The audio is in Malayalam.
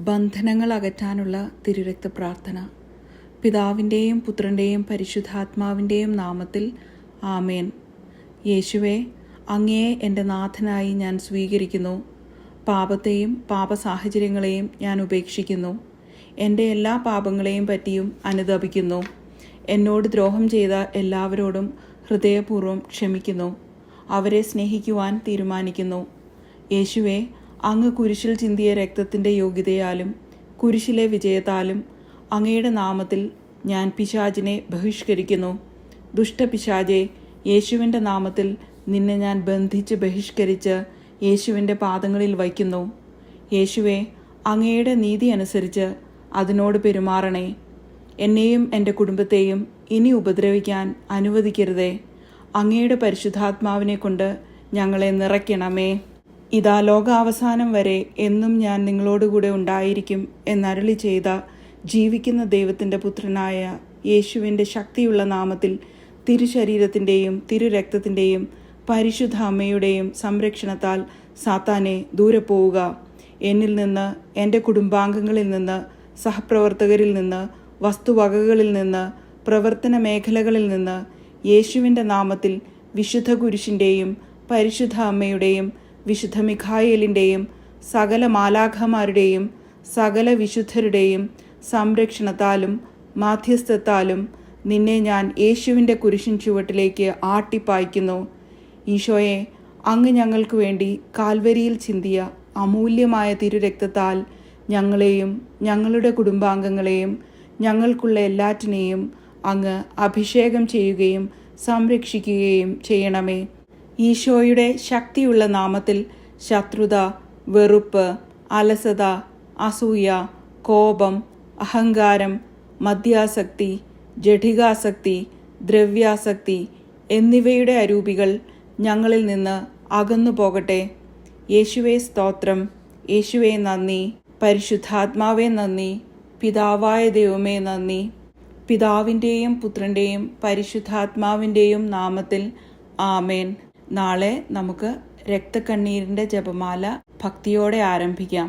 ബന്ധനങ്ങൾ അകറ്റാനുള്ള തിരുരക്ത പ്രാർത്ഥന. പിതാവിൻ്റെയും പുത്രൻ്റെയും പരിശുദ്ധാത്മാവിൻ്റെയും നാമത്തിൽ ആമേൻ. യേശുവേ, അങ്ങയെ എൻ്റെ നാഥനായി ഞാൻ സ്വീകരിക്കുന്നു. പാപത്തെയും പാപസാഹചര്യങ്ങളെയും ഞാൻ ഉപേക്ഷിക്കുന്നു. എൻ്റെ എല്ലാ പാപങ്ങളെയും പറ്റിയും അനുതപിക്കുന്നു. എന്നോട് ദ്രോഹം ചെയ്ത എല്ലാവരോടും ഹൃദയപൂർവ്വം ക്ഷമിക്കുന്നു. അവരെ സ്നേഹിക്കുവാൻ തീരുമാനിക്കുന്നു. യേശുവേ, അങ്ങ് കുരിശിൽ ചിന്തിയ രക്തത്തിൻ്റെ യോഗ്യതയാലും കുരിശിലെ വിജയത്താലും അങ്ങയുടെ നാമത്തിൽ ഞാൻ പിശാചിനെ ബഹിഷ്കരിക്കുന്നു. ദുഷ്ടപിശാചെ, യേശുവിൻ്റെ നാമത്തിൽ നിന്നെ ഞാൻ ബന്ധിച്ച് ബഹിഷ്കരിച്ച് യേശുവിൻ്റെ പാദങ്ങളിൽ വയ്ക്കുന്നു. യേശുവേ, അങ്ങയുടെ നീതി അനുസരിച്ച് അതിനോട് പെരുമാറണേ. എന്നെയും എൻ്റെ കുടുംബത്തെയും ഇനി ഉപദ്രവിക്കാൻ അനുവദിക്കരുതേ. അങ്ങയുടെ പരിശുദ്ധാത്മാവിനെ കൊണ്ട് ഞങ്ങളെ നിറയ്ക്കണമേ. ഇതാ, ലോകാവസാനം വരെ എന്നും ഞാൻ നിങ്ങളോടുകൂടെ ഉണ്ടായിരിക്കും എന്നരുളി ചെയ്ത ജീവിക്കുന്ന ദൈവത്തിൻ്റെ പുത്രനായ യേശുവിൻ്റെ ശക്തിയുള്ള നാമത്തിൽ തിരുശരീരത്തിൻ്റെയും തിരുരക്തത്തിൻ്റെയും പരിശുദ്ധ അമ്മയുടെയും സംരക്ഷണത്താൽ സാത്താനെ ദൂരെ പോവുക. എന്നിൽ നിന്ന്, എൻ്റെ കുടുംബാംഗങ്ങളിൽ നിന്ന്, സഹപ്രവർത്തകരിൽ നിന്ന്, വസ്തുവകകളിൽ നിന്ന്, പ്രവർത്തന മേഖലകളിൽ നിന്ന് യേശുവിൻ്റെ നാമത്തിൽ വിശുദ്ധ കുരിശിൻ്റെയും പരിശുദ്ധ അമ്മയുടെയും വിശുദ്ധ മിഖായേലിൻ്റെയും സകല മാലാഖമാരുടെയും സകല വിശുദ്ധരുടെയും സംരക്ഷണത്താലും മാധ്യസ്ഥത്താലും നിന്നെ ഞാൻ യേശുവിൻ്റെ കുരിശിൻ ചുവട്ടിലേക്ക് ആട്ടിപ്പായ്ക്കുന്നു. ഈശോയെ, അങ്ങ് ഞങ്ങൾക്ക് വേണ്ടി കാൽവരിയിൽ ചിന്തിയ അമൂല്യമായ തിരുരക്തത്താൽ ഞങ്ങളെയും ഞങ്ങളുടെ കുടുംബാംഗങ്ങളെയും ഞങ്ങൾക്കുള്ള എല്ലാറ്റിനെയും അങ്ങ് അഭിഷേകം ചെയ്യുകയും സംരക്ഷിക്കുകയും ചെയ്യണമേ. ഈശോയുടെ ശക്തിയുള്ള നാമത്തിൽ ശത്രുത, വെറുപ്പ്, അലസത, അസൂയ, കോപം, അഹങ്കാരം, മദ്യാസക്തി, ജഡികാസക്തി, ദ്രവ്യാസക്തി എന്നിവയുടെ അരൂപികൾ ഞങ്ങളിൽ നിന്ന് അകന്നു പോകട്ടെ. യേശുവേ സ്തോത്രം. യേശുവേ നന്ദി. പരിശുദ്ധാത്മാവേ നന്ദി. പിതാവായ ദൈവമേ നന്ദി. പിതാവിൻ്റെയും പുത്രൻ്റെയും പരിശുദ്ധാത്മാവിൻ്റെയും നാമത്തിൽ ആമേൻ. നാളെ നമുക്ക് രക്തക്കണ്ണീരിൻ്റെ ജപമാല ഭക്തിയോടെ ആരംഭിക്കാം.